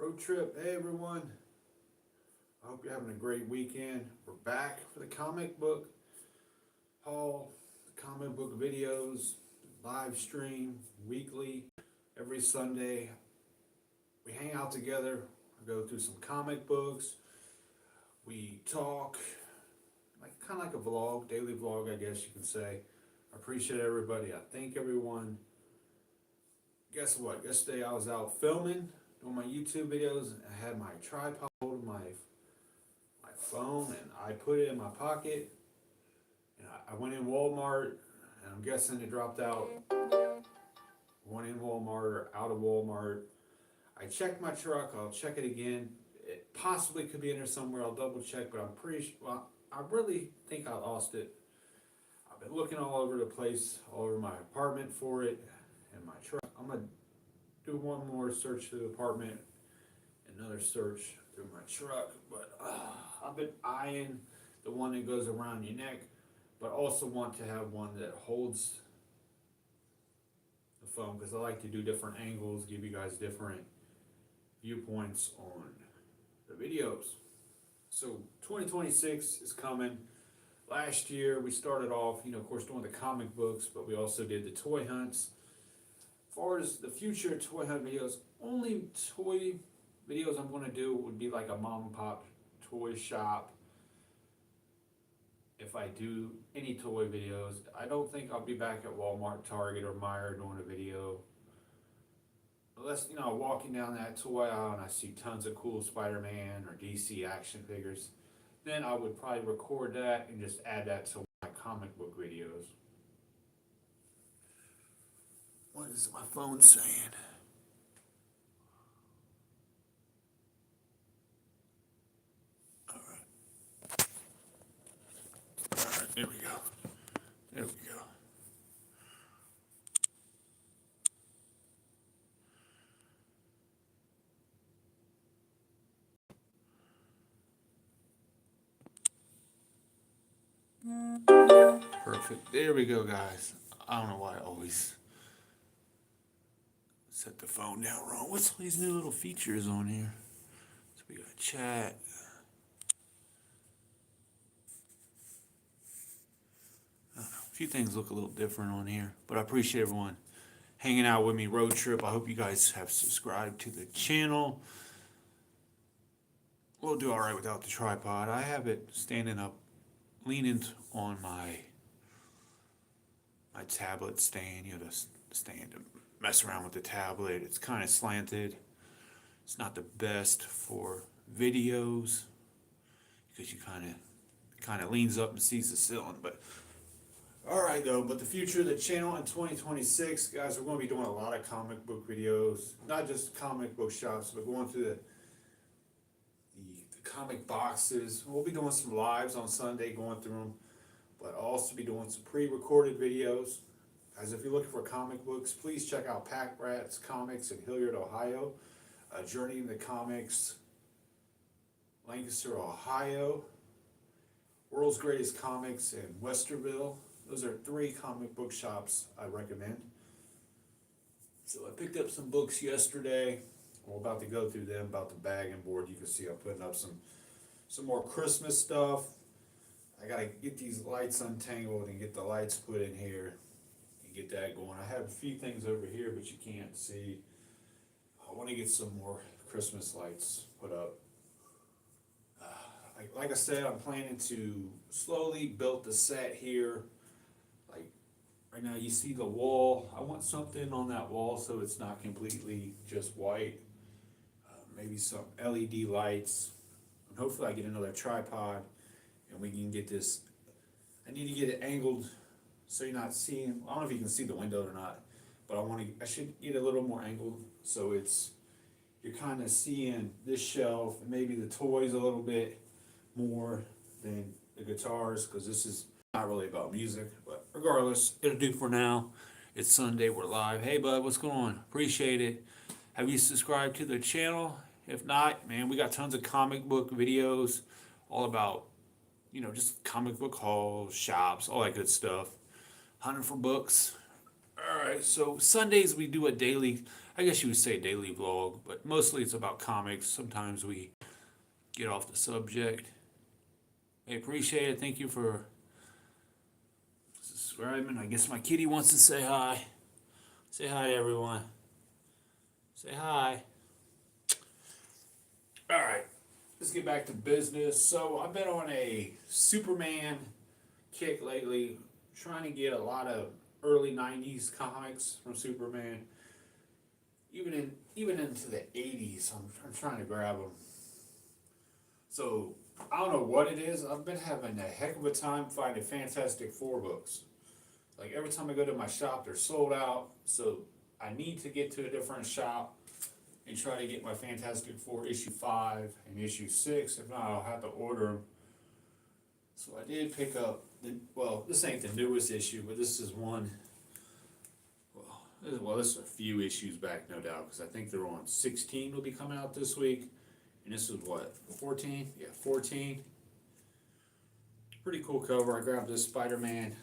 Road trip. Hey everyone. I hope you're having a great weekend. We're back for the comic book haul, the comic book videos, live stream weekly, every Sunday. We hang out together, we go through some comic books, we talk, kind of like a vlog, daily vlog, I guess you can say. I appreciate everybody. I thank everyone. Guess what? Yesterday I was out filming, doing my YouTube videos. I had my tripod holding my phone, and I put it in my pocket. And I went in Walmart, and I'm guessing it dropped out. Went in Walmart or out of Walmart. I checked my truck. I'll check it again. It possibly could be in there somewhere. I'll double check, but I'm pretty sure. Well, I really think I lost it. I've been looking all over the place, all over my apartment for it, and my truck. I'm gonna do one more search through the apartment, another search through my truck, but I've been eyeing the one that goes around your neck, but also want to have one that holds the phone, because I like to do different angles, give you guys different viewpoints on the videos. So 2026 is coming. Last year we started off, of course, doing the comic books, but we also did the toy hunts. As far as the future toy hunt videos, only toy videos I'm going to do would be like a mom and pop toy shop. If I do any toy videos, I don't think I'll be back at Walmart, Target, or Meijer doing a video. Unless, walking down that toy aisle and I see tons of cool Spider-Man or DC action figures, then I would probably record that and just add that to my comic book videos. What is my phone saying? Alright, there we go. There we go. Perfect. There we go, guys. I don't know why I always set the phone down wrong. What's all these new little features on here? So we got chat. I don't know. A few things look a little different on here, but I appreciate everyone hanging out with me. Road trip. I hope you guys have subscribed to the channel. We'll do all right without the tripod. I have it standing up, leaning on my tablet stand. The stand to mess around with the tablet. It's kind of slanted. It's not the best for videos because you kind of leans up and sees the ceiling. But all right though. But the future of the channel in 2026, guys, we're going to be doing a lot of comic book videos, not just comic book shops, but going through the comic boxes. We'll be doing some lives on Sunday, going through them, but I'll also be doing some pre-recorded videos. Guys, if you're looking for comic books, please check out Pack Rats Comics in Hilliard, Ohio. Journey into Comics, Lancaster, Ohio. World's Greatest Comics in Westerville. Those are 3 comic book shops I recommend. So I picked up some books yesterday. We're about to go through them, about the bag and board. You can see I'm putting up some more Christmas stuff. I gotta get these lights untangled and get the lights put in here and get that going. I have a few things over here, but you can't see. I want to get some more Christmas lights put up. Like I said, I'm planning to slowly build the set here. Like right now, you see the wall. I want something on that wall so it's not completely just white. Maybe some LED lights. And hopefully I get another tripod and we can get this. I need to get it angled so you're not seeing. I don't know if you can see the window or not, but I should get a little more angled so you're kind of seeing this shelf and maybe the toys a little bit more than the guitars, because this is not really about music. But regardless, it'll do for now. It's Sunday, we're live. Hey bud, what's going on? Appreciate it. Have you subscribed to the channel? If not, man, we got tons of comic book videos all about, just comic book hauls, shops, all that good stuff. Hunting for books. All right, so Sundays we do a daily. I guess you would say daily vlog, but mostly it's about comics. Sometimes we get off the subject. I appreciate it. Thank you for subscribing. I guess my kitty wants to say hi. Say hi to everyone. Say hi. All right, let's get back to business. So I've been on a Superman kick lately, trying to get a lot of early '90s comics from Superman. Even into the '80s, I'm trying to grab them. So I don't know what it is. I've been having a heck of a time finding Fantastic Four books. Like every time I go to my shop, they're sold out. So I need to get to a different shop and try to get my Fantastic Four issue 5 and issue 6. If not, I'll have to order them. So I did pick up well, this ain't the newest issue, but this is one. This is a few issues back, no doubt, because I think they're on 16 will be coming out this week. And this is what, 14? Yeah, 14. Pretty cool cover. I grabbed this Spider-Man.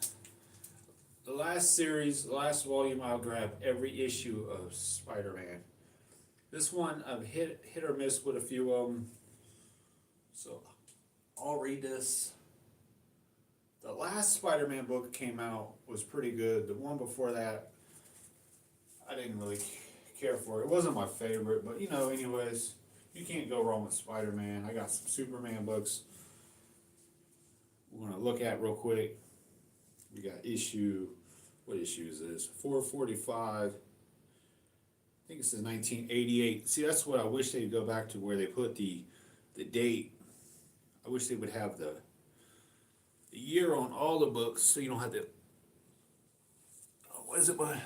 The last series, the last volume, I'll grab every issue of Spider-Man. This one, I've hit or miss with a few of them. So, I'll read this. The last Spider-Man book came out was pretty good. The one before that, I didn't really care for it. It wasn't my favorite, but anyways, you can't go wrong with Spider-Man. I got some Superman books we're going to look at real quick. We got what issue is this? 445. I think this is 1988. See, that's what I wish they'd go back to, where they put the date. I wish they would have the year on all the books, so you don't have to. What is it, bud?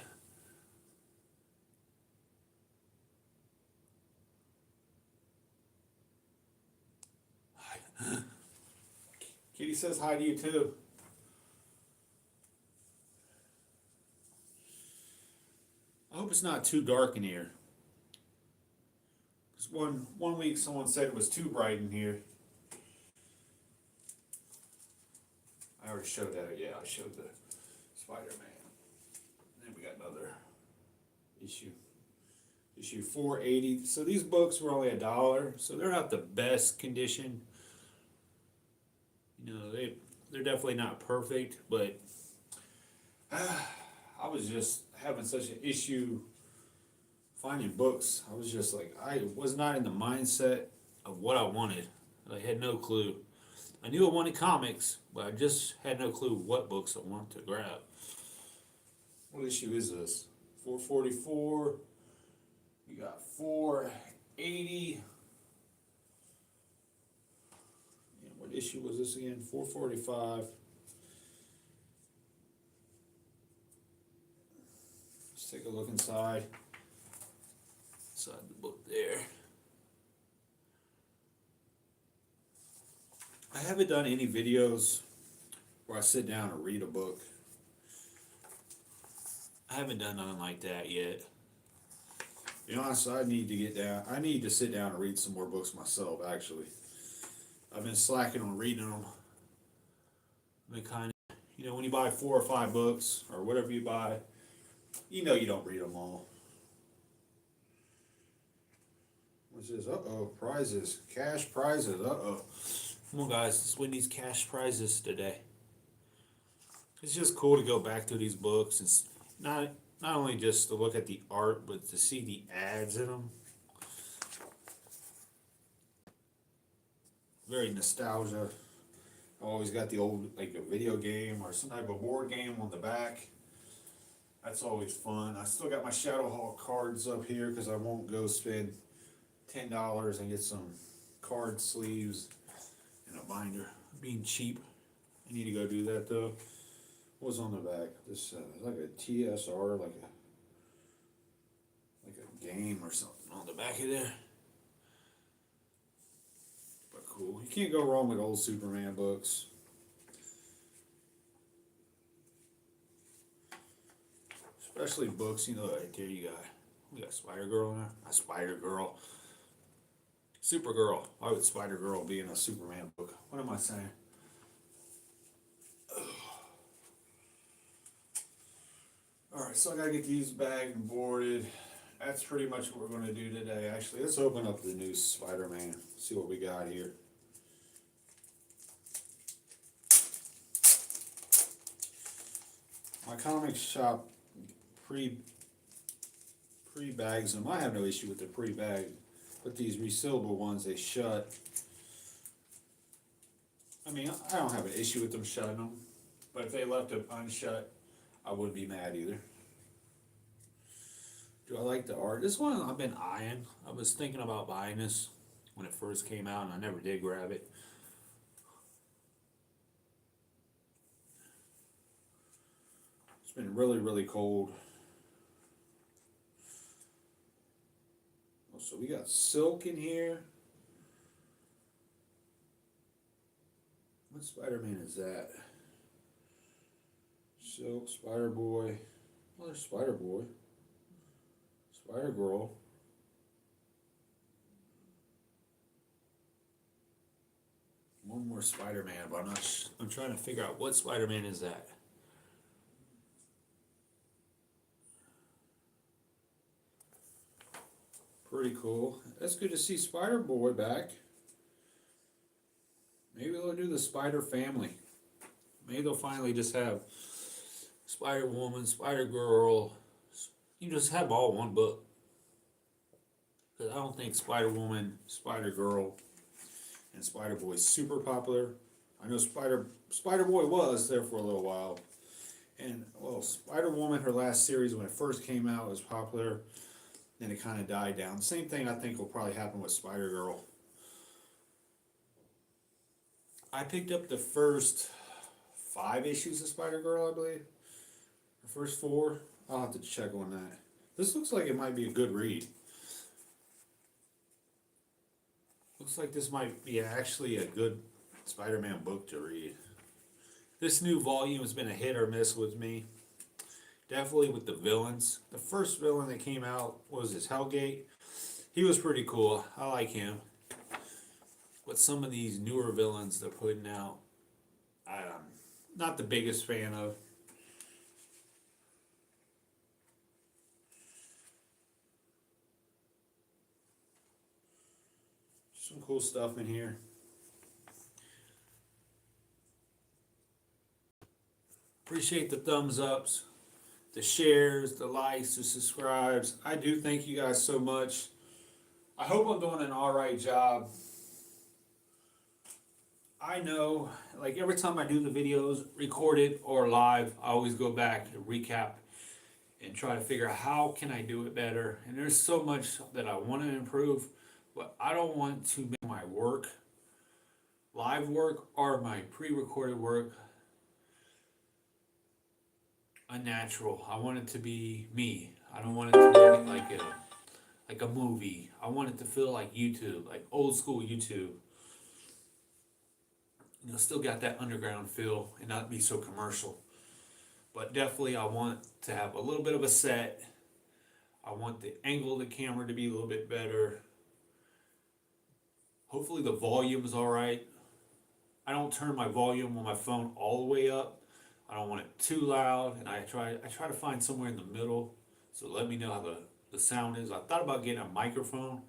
Kitty says hi to you too. I hope it's not too dark in here. Because one week someone said it was too bright in here. I already showed that. Yeah, I showed the Spider-Man. And then we got another issue. Issue 480. So these books were only $1. So they're not the best condition. They're definitely not perfect, but I was just having such an issue finding books. I was just like, I was not in the mindset of what I wanted. I had no clue. I knew I wanted comics, but I just had no clue what books I wanted to grab. What issue is this? 444. You got 480. What issue was this again? 445. Let's take a look inside. Inside the book there. I haven't done any videos where I sit down and read a book. I haven't done nothing like that yet. To be honest, I need to sit down and read some more books myself, actually. I've been slacking on reading them. I've been kind of, when you buy 4 or 5 books, or whatever you buy, you don't read them all. What's this? Uh-oh, prizes. Cash prizes, uh-oh. Come on, guys, let's win these cash prizes today. It's just cool to go back to these books and not only just to look at the art, but to see the ads in them. Very nostalgia. I always got the old, like a video game or some type of board game on the back. That's always fun. I still got my Shadowhawk cards up here because I won't go spend $10 and get some card sleeves and a binder. Being cheap. I need to go do that though. What's on the back? This like a TSR, like a game or something on the back of there. But cool. You can't go wrong with old Superman books. Especially books, right there we got Spider-Girl in there. Not Spider-Girl. Supergirl. Why would Spider-Girl be in a Superman book? What am I saying? Alright, so I gotta get these bagged and boarded. that's pretty much what we're gonna do today. Actually, let's open up the new Spider-Man, see what we got here. My comic shop pre-bags them. I have no issue with the pre-bag, but these resealable ones, they shut. I mean, I don't have an issue with them shutting them, but if they left them unshut, I wouldn't be mad either. Do I like the art? This one I've been eyeing. I was thinking about buying this when it first came out, and I never did grab it. It's been really, really cold. So we got Silk in here. What Spider-Man is that? Silk, Spider-Boy. Well, there's Spider-Boy. Spider-Girl. One more Spider-Man, but I'm trying to figure out what Spider-Man is that. Pretty cool. That's good to see Spider-Boy back. Maybe they'll do the Spider Family. Maybe they'll finally just have Spider-Woman, Spider-Girl. You just have all one book. Because I don't think Spider-Woman, Spider-Girl, and Spider-Boy is super popular. I know Spider-Boy was there for a little while. And, well, Spider-Woman, her last series when it first came out, was popular. Then it kind of died down. Same thing I think will probably happen with Spider-Girl. I picked up the first 5 issues of Spider-Girl, I believe. The first 4. I'll have to check on that. This looks like it might be a good read. Looks like this might be actually a good Spider-Man book to read. This new volume has been a hit or miss with me. Definitely with the villains. The first villain that came out was this Hellgate. He was pretty cool. I like him. But some of these newer villains they're putting out, I'm not the biggest fan of. Some cool stuff in here. Appreciate the thumbs ups, the shares, the likes, the subscribes. I do thank you guys so much. I hope I'm doing an alright job. I know, like every time I do the videos, recorded or live, I always go back and recap and try to figure out how can I do it better. And there's so much that I want to improve, but I don't want to make my work, live work or my pre-recorded work, unnatural. I want it to be me. I don't want it to be like a movie. I want it to feel like YouTube, like old school YouTube. You know, still got that underground feel and not be so commercial. But definitely I want to have a little bit of a set. I want the angle of the camera to be a little bit better. Hopefully the volume is alright. I don't turn my volume on my phone all the way up. I don't want it too loud, and I try to find somewhere in the middle. So let me know how the sound is. I thought about getting a microphone,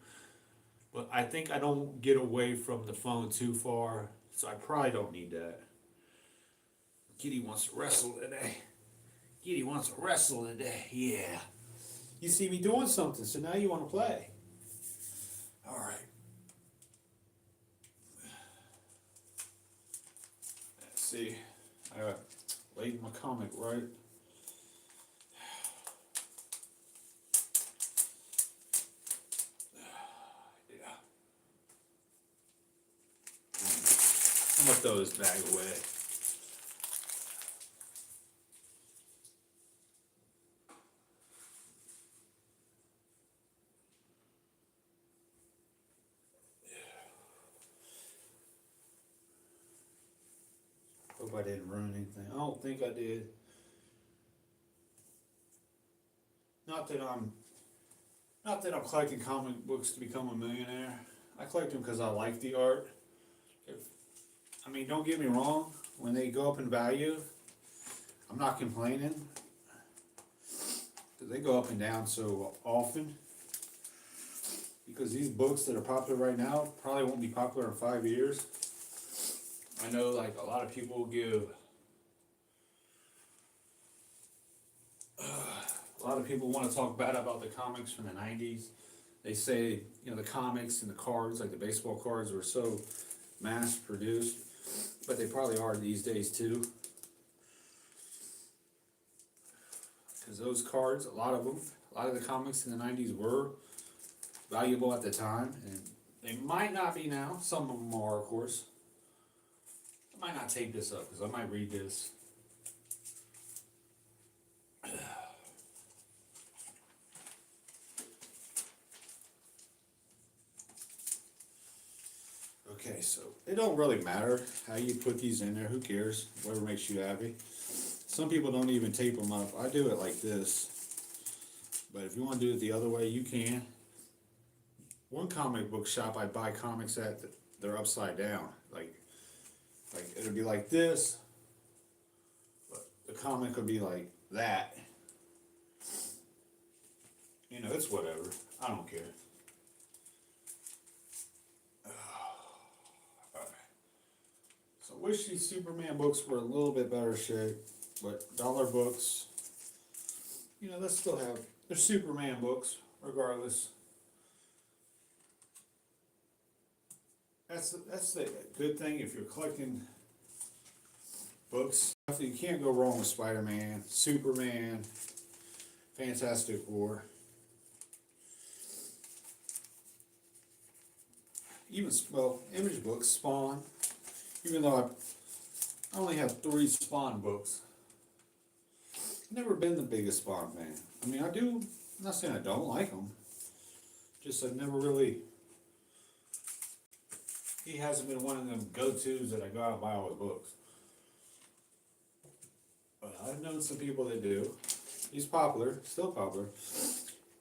but I think I don't get away from the phone too far, so I probably don't need that. Kitty wants to wrestle today. Kitty wants to wrestle today. Yeah. You see me doing something, so now you want to play. All right. Let's see. I got laid my comic right. Yeah. I'm gonna throw this bag away. Hope I didn't ruin anything. I don't think I did. Not that I'm collecting comic books to become a millionaire. I collect them because I like the art. I mean, don't get me wrong. When they go up in value, I'm not complaining. They go up and down so often. Because these books that are popular right now probably won't be popular in 5 years. I know like a lot of people give, a lot of people want to talk bad about the comics from the 90s. They say, you know, the comics and the cards, like the baseball cards, were so mass produced, but they probably are these days too. Because those cards, a lot of them, a lot of the comics in the 90s were valuable at the time, and they might not be now. Some of them are, of course. I might not tape this up because I might read this. Okay, so it don't really matter how you put these in there. Who cares? Whatever makes you happy. Some people don't even tape them up. I do it like this. But if you want to do it the other way, you can. One comic book shop I buy comics at, they're upside down. Like it'll be like this, but the comic would be like that. You know, it's whatever. I don't care. So I wish these Superman books were a little bit better shape, but dollar books, you know, they still have, they're Superman books, regardless. That's the good thing if you're collecting books. You can't go wrong with Spider-Man, Superman, Fantastic Four. Even, well, Image books, Spawn. Even though I only have 3 Spawn books. I've never been the biggest Spawn fan. I mean, I do, I'm not saying I don't like them. Just I've never really, he hasn't been one of them go-tos that I go out and buy all his books. But I've known some people that do. He's popular, still popular.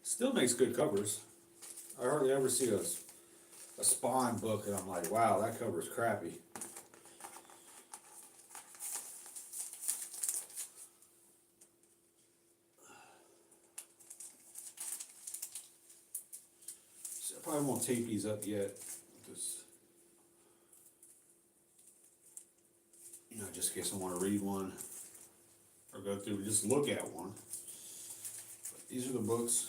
Still makes good covers. I hardly ever see a Spawn book and I'm like, wow, that cover's crappy. So I probably won't tape these up yet. Just, you know, just in case I want to read one or go through, just look at one. But these are the books.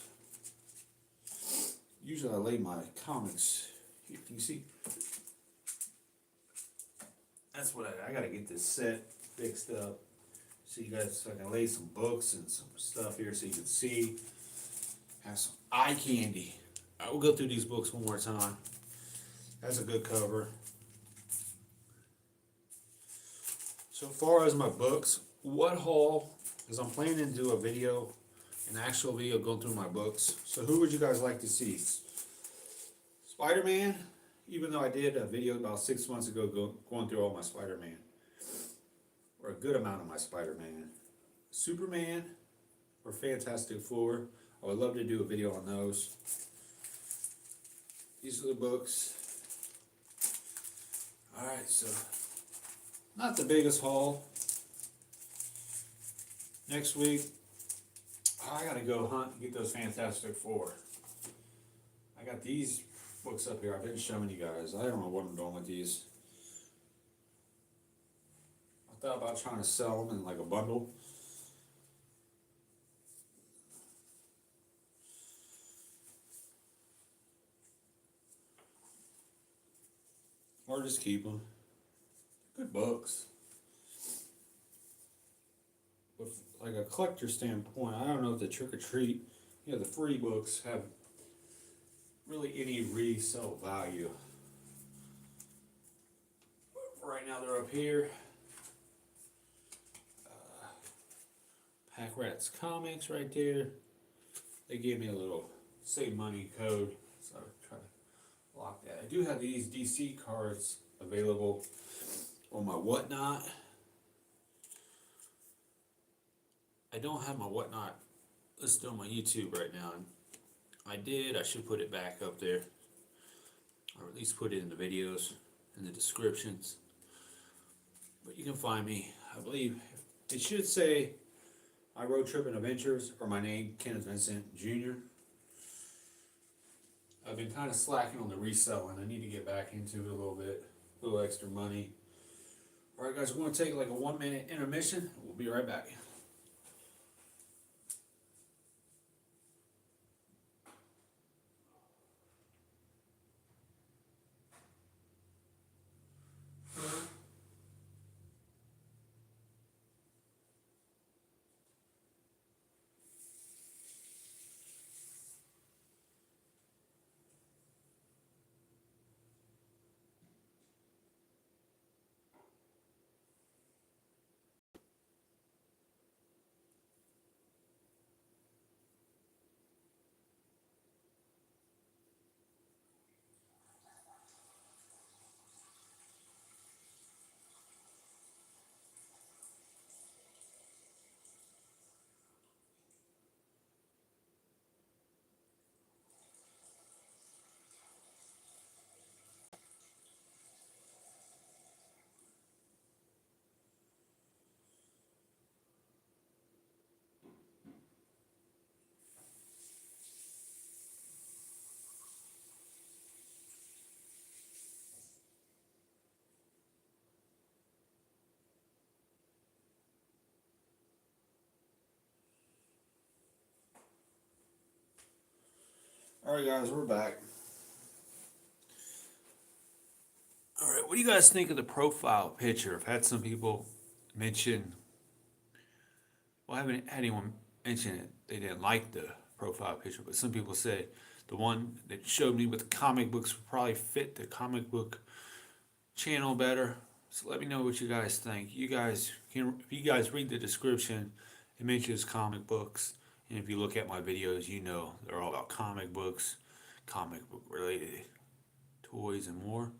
Usually I lay my comics. Here, can you see? That's what I gotta get this set fixed up. So you guys, so I can lay some books and some stuff here so you can see. Have some eye candy. I will go through these books one more time. That's a good cover. So far as my books, what haul, because I'm planning to do a video, an actual video going through my books. So who would you guys like to see? Spider-Man, even though I did a video about 6 months ago going through all my Spider-Man, or a good amount of my Spider-Man. Superman or Fantastic Four, I would love to do a video on those. These are the books. Alright, so not the biggest haul. Next week, I gotta go hunt and get those Fantastic Four. I got these books up here. I've been showing you guys. I don't know what I'm doing with these. I thought about trying to sell them in like a bundle. Or just keep them. Good books. But like a collector standpoint, I don't know if the Trick or Treat, you know, the free books have really any resale value. But right now they're up here. Pack Rats Comics right there. They gave me a little save money code, so I'll try to lock that. I do have these DC cards available on my Whatnot. I don't have my Whatnot listed on my YouTube right now. I did. I should put it back up there, or at least put it in the videos, in the descriptions. But you can find me. I believe it should say My road trip and adventures, or my name, Kenneth Vincent Jr. I've been kind of slacking on the reselling. I need to get back into it a little bit, a little extra money. All right, guys, we're going to take like a 1 minute intermission. We'll be right back. All right, guys, we're back. All right, what do you guys think of the profile picture? I've had some people mention, well, I haven't had anyone mention it. They didn't like the profile picture, but some people said the one that showed me with the comic books would probably fit the comic book channel better. So let me know what you guys think. You guys can, if you guys read the description, it mentions comic books. And if you look at my videos, you know they're all about comic books, comic book related toys and more.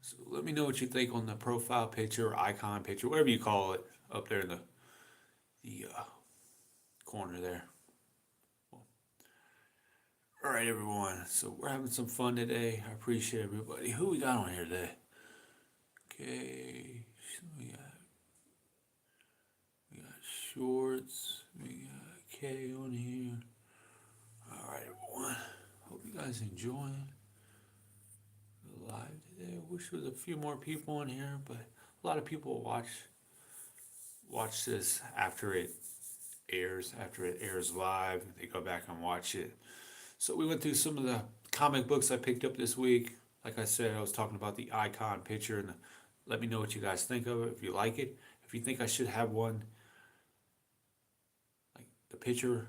So let me know what you think on the profile picture or icon picture, whatever you call it, up there in the corner there. All right, everyone. So we're having some fun today. I appreciate everybody. Who we got on here today? Okay, so we got Shorts. We got K on here. All right, everyone. Hope you guys enjoying the live today. I wish there was a few more people on here, but a lot of people watch this after it airs. After it airs live, they go back and watch it. So we went through some of the comic books I picked up this week. Like I said, I was talking about the icon picture, and let me know what you guys think of it, if you like it. If you think I should have one, like the picture,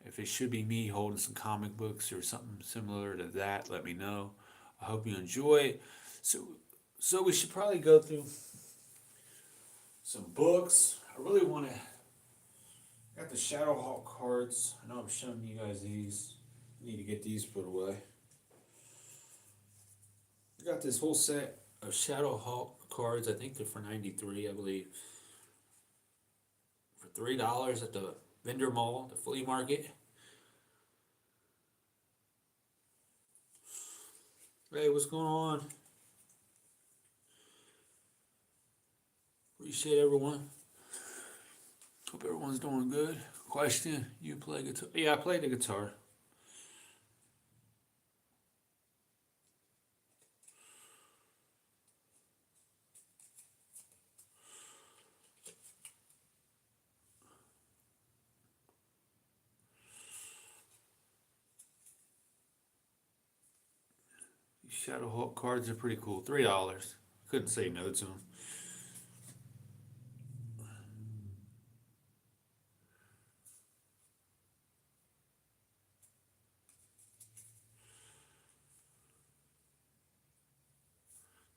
if it should be me holding some comic books or something similar to that, let me know. I hope you enjoy it. So we should probably go through some books. I really want to. I got the Shadowhawk cards. I know I'm showing you guys these. Need to get these put away. I got this whole set of Shadowhawk cards. I think they're for $93, I believe. For $3 at the vendor mall, the flea market. Hey, what's going on? Appreciate everyone. Hope everyone's doing good. Question, you play guitar? Yeah, I play the guitar. Shadowhawk cards are pretty cool. $3. Couldn't say no to them.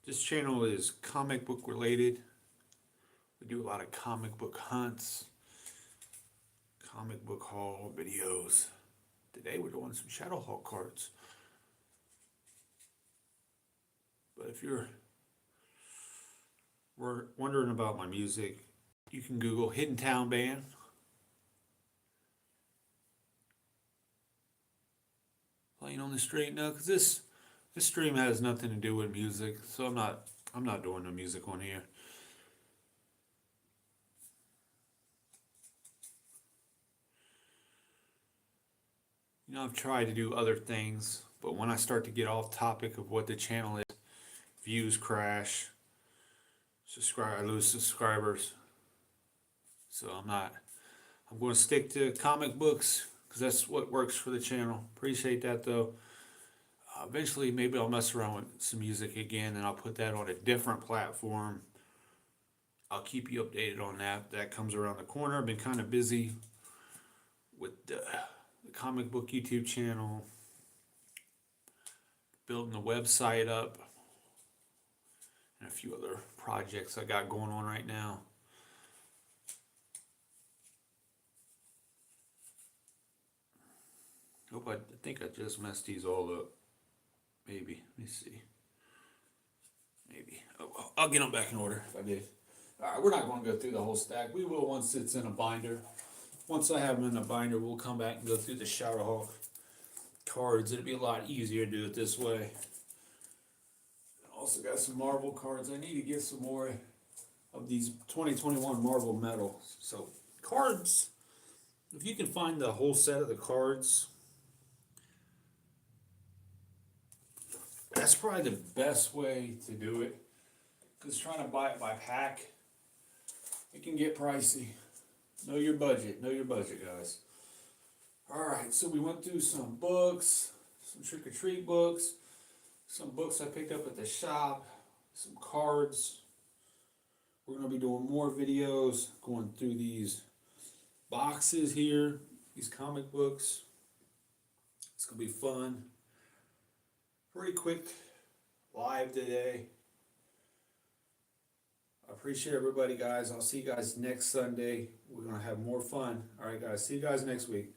This channel is comic book related. We do a lot of comic book hunts, comic book haul videos. Today we're doing some Shadowhawk cards. But if you're wondering about my music, you can Google Hidden Town Band. Playing on the street now, because this stream has nothing to do with music, so I'm not doing the music on here. I've tried to do other things, but when I start to get off topic of what the channel is, views crash, I lose subscribers. So I'm going to stick to comic books because that's what works for the channel. Appreciate that though. Eventually, maybe I'll mess around with some music again and I'll put that on a different platform. I'll keep you updated on that. That comes around the corner. I've been kind of busy with the comic book YouTube channel, building the website up, and a few other projects I got going on right now. I think I just messed these all up. Maybe. Let me see. Maybe. Oh, well, I'll get them back in order if I did. Alright, we're not going to go through the whole stack. We will once it's in a binder. Once I have them in a binder, we'll come back and go through the Shadowhawk cards. It'll be a lot easier to do it this way. Also got some Marvel cards. I need to get some more of these 2021 Marvel medals. So cards, if you can find the whole set of the cards, that's probably the best way to do it. Because trying to buy it by pack, it can get pricey. Know your budget, guys. Alright, so we went through some books, some trick or treat books, some books I picked up at the shop, some cards. We're going to be doing more videos, going through these boxes here, these comic books. It's going to be fun. Pretty quick live today. I appreciate everybody, guys. I'll see you guys next Sunday. We're going to have more fun. All right, guys. See you guys next week.